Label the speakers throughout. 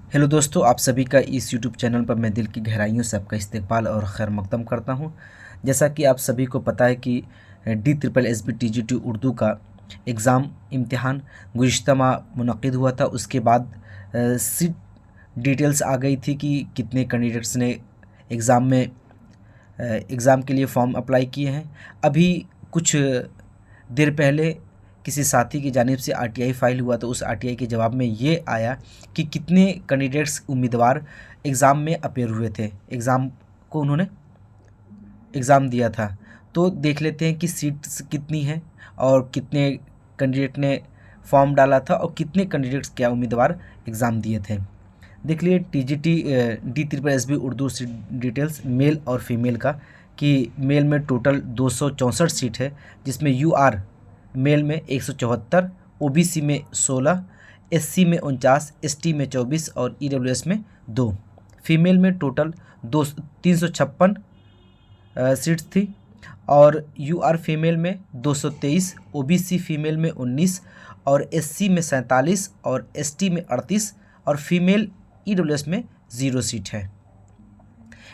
Speaker 1: Hello दोस्तों, आप सभी का इस यूट्यूब चैनल पर मैं दिल की गहराइयों से आपका इस्तकबाल और खैर मकदम करता हूं। जैसा कि आप सभी को पता है कि DSSB TGT उर्दू का एग्ज़ाम इम्तिहान गुज़िश्ता माह मुनक़िद हुआ था। उसके बाद सीट डिटेल्स आ गई थी कि कितने कैंडिडेट्स ने एग्ज़ाम के लिए फ़ॉर्म अप्लाई किए हैं। अभी कुछ देर पहले किसी साथी की जानिब से RTI फाइल हुआ, तो उस RTI के जवाब में ये आया कि कितने कैंडिडेट्स उम्मीदवार एग्ज़ाम में अपेयर हुए थे, उन्होंने एग्ज़ाम दिया था। तो देख लेते हैं कि सीट्स कितनी हैं और कितने कैंडिडेट ने फॉर्म डाला था और कितने कैंडिडेट्स क्या उम्मीदवार एग्ज़ाम दिए थे। देख लिए TGT DSSB Urdu seat details male और फीमेल का, कि मेल में टोटल 264 सीट है, जिसमें UR मेल में 174, OBC में 16, SC में 49, ST में 24 और EWS में 2। फीमेल में टोटल 356 सीट्स थी और UR फीमेल में 223, OBC फीमेल में 19 और SC में 47 और ST में 38 और फीमेल EWS में 0 सीट है।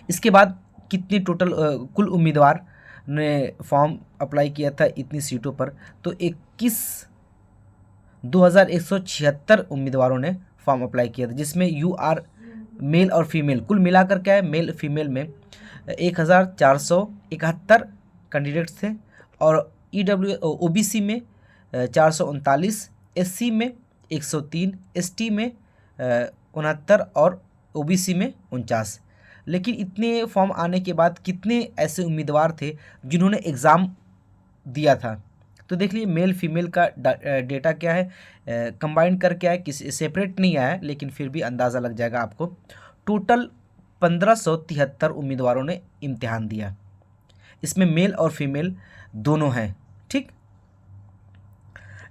Speaker 1: इसके बाद कितनी टोटल कुल उम्मीदवार ने फॉर्म अप्लाई किया था इतनी सीटों पर, तो 21,176 उम्मीदवारों ने फॉर्म अप्लाई किया था, जिसमें UR मेल और फीमेल कुल मिलाकर क्या है, मेल फीमेल में 1,471 कैंडिडेट्स थे और OBC में 439, SC में 103, ST में 69 और OBC में 49। लेकिन इतने फॉर्म आने के बाद कितने ऐसे उम्मीदवार थे जिन्होंने एग्ज़ाम दिया था, तो देख लीजिए मेल फीमेल का डेटा क्या है, कंबाइन करके आया, किसी सेपरेट नहीं आया, लेकिन फिर भी अंदाज़ा लग जाएगा आपको। टोटल 1573 उम्मीदवारों ने इम्तिहान दिया, इसमें मेल और फीमेल दोनों हैं। ठीक,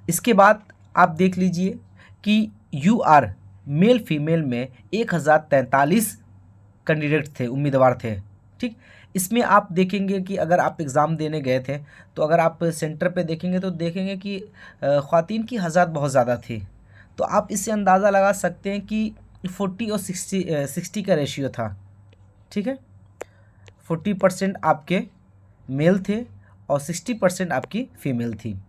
Speaker 1: इसके बाद आप देख लीजिए कि UR मेल फीमेल में 1043 कैंडिडेट थे, उम्मीदवार थे। ठीक, इसमें आप देखेंगे कि अगर आप एग्ज़ाम देने गए थे, तो अगर आप सेंटर पे देखेंगे तो देखेंगे कि ख़वातीन की हज़ात बहुत ज़्यादा थी। तो आप इससे अंदाज़ा लगा सकते हैं कि 40 और 60 का रेशियो था। ठीक है, 40% आपके मेल थे और 60% आपकी फ़ीमेल थी।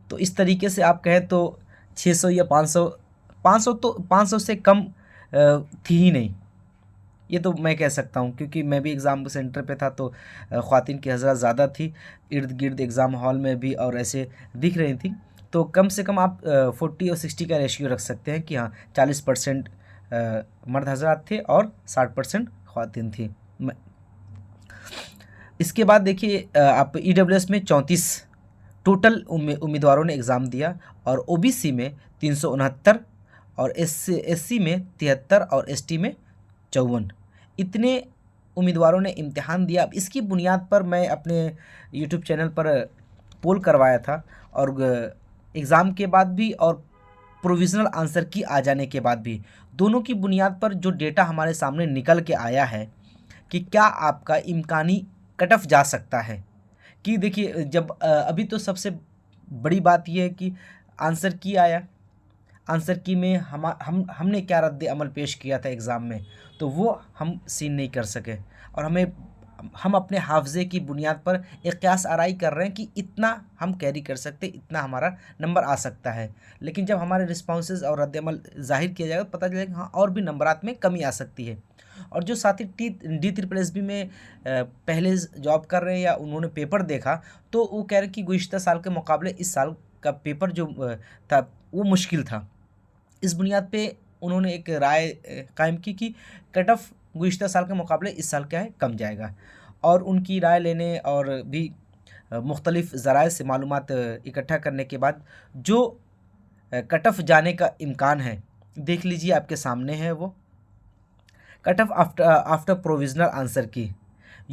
Speaker 1: तो इस तरीके से आप कहें तो 600 या 500 तो 500 से कम थी ही नहीं, ये तो मैं कह सकता हूँ, क्योंकि मैं भी एग्ज़ाम सेंटर पे था तो ख़वातीन की हज़रत ज़्यादा थी इर्द गिर्द एग्ज़ाम हॉल में भी, और ऐसे दिख रही थी। तो कम से कम आप 40 और 60 का रेशियो रख सकते हैं कि हाँ 40% मर्द हज़रात थे और 60% ख़वातीन थी। इसके बाद देखिए आप EWS में 34 टोटल उम्मीदवारों ने एग्ज़ाम दिया और OBC में 369 और SC में 73 और ST में 54, इतने उम्मीदवारों ने इम्तिहान दिया। अब इसकी बुनियाद पर मैं अपने YouTube चैनल पर पोल करवाया था, और एग्ज़ाम के बाद भी और प्रोविज़नल आंसर की आ जाने के बाद भी, दोनों की बुनियाद पर जो डेटा हमारे सामने निकल के आया है कि क्या आपका इम्कानी कट ऑफ जा सकता है। कि देखिए जब अभी तो सबसे बड़ी बात यह है कि आंसर की आया, आंसर की में हमने क्या रद्द अमल पेश किया था एग्ज़ाम में, तो वो हम सीन नहीं कर सके, और हम अपने हाफ़ज़े की बुनियाद पर एक क़यास आराई कर रहे हैं कि इतना हम कैरी कर सकते, इतना हमारा नंबर आ सकता है। लेकिन जब हमारे रिस्पॉन्सेज और रद्द अमल ज़ाहिर किया जाएगा, पता चलेगा हाँ और भी नंबरात में कमी आ सकती है। और जो साथी DSSB में पहले जॉब कर रहे हैं या उन्होंने पेपर देखा, तो वो कह रहे कि गुज़िश्ता साल के मुकाबले इस साल का पेपर जो था वो मुश्किल था। इस बुनियाद पे उन्होंने एक राय कायम की कि कट ऑफ गुज़िश्ता साल के मुकाबले इस साल क्या है कम जाएगा, और उनकी राय लेने और भी मुख्तलिफ़ ज़राए से मालूमात इकट्ठा करने के बाद जो कट ऑफ जाने का इम्कान है, देख लीजिए आपके सामने है वो cut off after provisional answer की।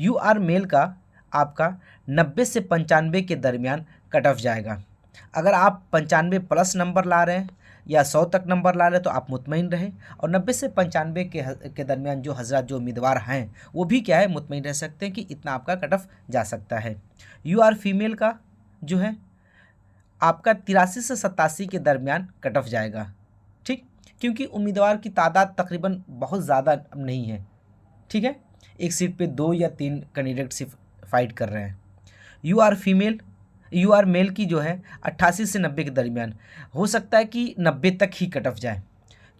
Speaker 1: UR मेल का आपका 90 से 95 के दरमियान कट ऑफ जाएगा। अगर आप 95 प्लस नंबर ला रहे हैं या 100 तक नंबर ला रहे हैं तो आप मुतमईन रहें, और 90 से 95 के दरमियान जो हज़रात जो उम्मीदवार हैं वो भी क्या है मुतमईन रह सकते हैं कि इतना आपका कट ऑफ जा सकता है। UR फीमेल का जो है आपका 83 से 87 के दरमियान कट ऑफ जाएगा। ठीक, क्योंकि उम्मीदवार की तादाद तकरीबन बहुत ज़्यादा अब नहीं है, ठीक है, एक सीट पे 2 या 3 कैंडिडेट सिर्फ फाइट कर रहे हैं। यू आर मेल की जो है 88 से 90 के दरमियान, हो सकता है कि 90 तक ही कट ऑफ जाए,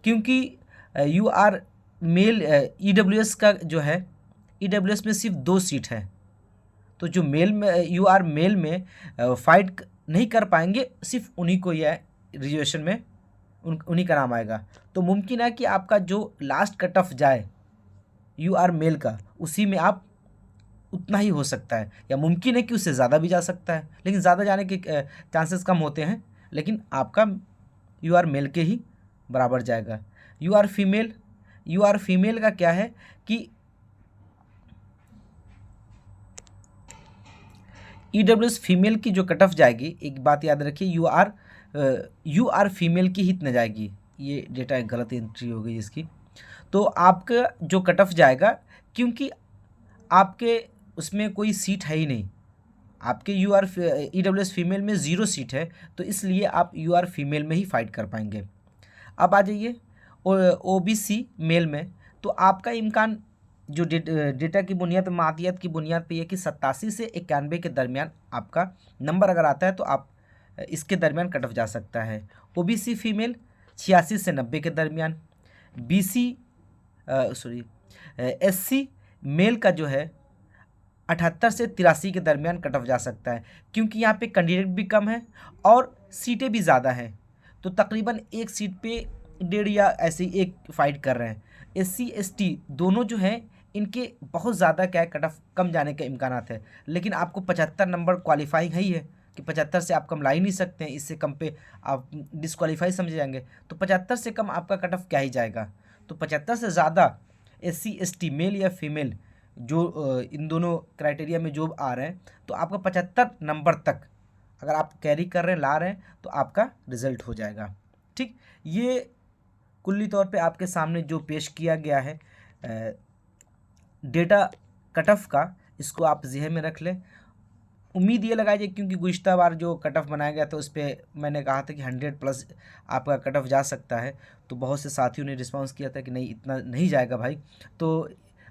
Speaker 1: क्योंकि यू आर मेल EWS का जो है, EWS में सिर्फ 2 सीट है, तो जो मेल में यू आर मेल में फाइट नहीं कर पाएंगे, सिर्फ उन्हीं को यह रिजर्वेशन में उन्हीं का नाम आएगा। तो मुमकिन है कि आपका जो लास्ट कट ऑफ जाए यू आर मेल का, उसी में आप उतना ही हो सकता है, या मुमकिन है कि उससे ज़्यादा भी जा सकता है, लेकिन ज़्यादा जाने के चांसेस कम होते हैं, लेकिन आपका यू आर मेल के ही बराबर जाएगा। यू आर फीमेल का क्या है कि EWS फीमेल की जो कट ऑफ जाएगी, एक बात याद रखिए, यू आर फीमेल की ही इतने जाएगी, ये डेटा एक गलत एंट्री हो गई इसकी। तो आपका जो कट ऑफ जाएगा, क्योंकि आपके उसमें कोई सीट है ही नहीं, आपके EWS फीमेल में 0 सीट है, तो इसलिए आप यू आर फीमेल में ही फाइट कर पाएंगे। अब आ जाइए OBC मेल में, तो आपका इम्कान जो डेटा की बुनियाद, मादियत की बुनियाद पे ये कि 87 से 91 के दरमियान आपका नंबर अगर आता है तो आप इसके दरमियान कट ऑफ जा सकता है। OBC फीमेल 86 से 90 के दरमियान, SC मेल का जो है 78 से 83 के दरमियान कट ऑफ जा सकता है, क्योंकि यहाँ पे कैंडिडेट भी कम है और सीटें भी ज़्यादा हैं, तो तकरीबन एक सीट पे 1.5 या ऐसे ही एक फाइट कर रहे हैं। SC ST दोनों जो हैं, इनके बहुत ज़्यादा क्या है, कट ऑफ कम जाने के इम्कानात है, लेकिन आपको 75 नंबर क्वालिफाइंग है ही है कि 75 से आप कम ला ही नहीं सकते हैं, इससे कम पे आप डिस्क्वालीफाई समझे जाएंगे, तो 75 से कम आपका कट ऑफ क्या ही जाएगा। तो 75 से ज़्यादा SC ST मेल या फीमेल जो इन दोनों क्राइटेरिया में जो आ रहे हैं, तो आपका 75 नंबर तक अगर आप कैरी कर रहे हैं, ला रहे हैं, तो आपका रिज़ल्ट हो जाएगा। ठीक, ये कुल्ली तौर पे आपके सामने जो पेश किया गया है डेटा कट ऑफ का, इसको आप ज़हन में रख लें। उम्मीद ये लगाइए, क्योंकि गुज़िश्ता बार जो कट ऑफ बनाया गया था उस पर मैंने कहा था कि 100+ आपका कट ऑफ जा सकता है, तो बहुत से साथियों ने रिस्पांस किया था कि नहीं, इतना नहीं जाएगा भाई। तो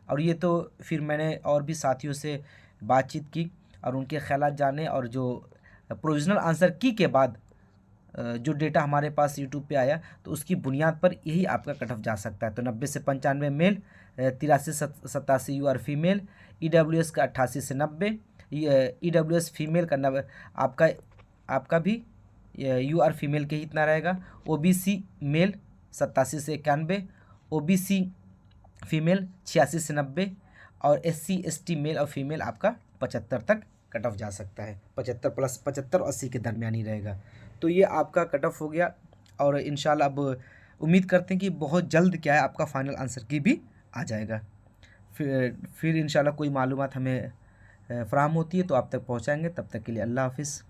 Speaker 1: और ये तो फिर मैंने और भी साथियों से बातचीत की और उनके ख्यालात जाने, और जो प्रोविज़नल आंसर की के बाद जो डेटा हमारे पास यूट्यूब पे आया, तो उसकी बुनियाद पर यही आपका कट ऑफ जा सकता है। तो 90 से 95 मेल, 83 से 87 यू आर फीमेल, EWS का 88 से 90, EWS फीमेल का 90, आपका भी यू आर फीमेल के ही इतना रहेगा। OBC मेल 87 से 91, OBC फीमेल 86 से 90, और SC ST मेल और फीमेल आपका 75 तक कट ऑफ जा सकता है। 75 + 75 और 80 के दरमियान ही रहेगा। तो ये आपका कट ऑफ हो गया, और इंशाल्लाह अब उम्मीद करते हैं कि बहुत जल्द क्या है, आपका फाइनल आंसर की भी आ जाएगा। फिर इंशाल्लाह कोई मालूमात हमें फ़राहम होती है तो आप तक पहुंचाएंगे। तब तक के लिए अल्लाह हाफ़िज़।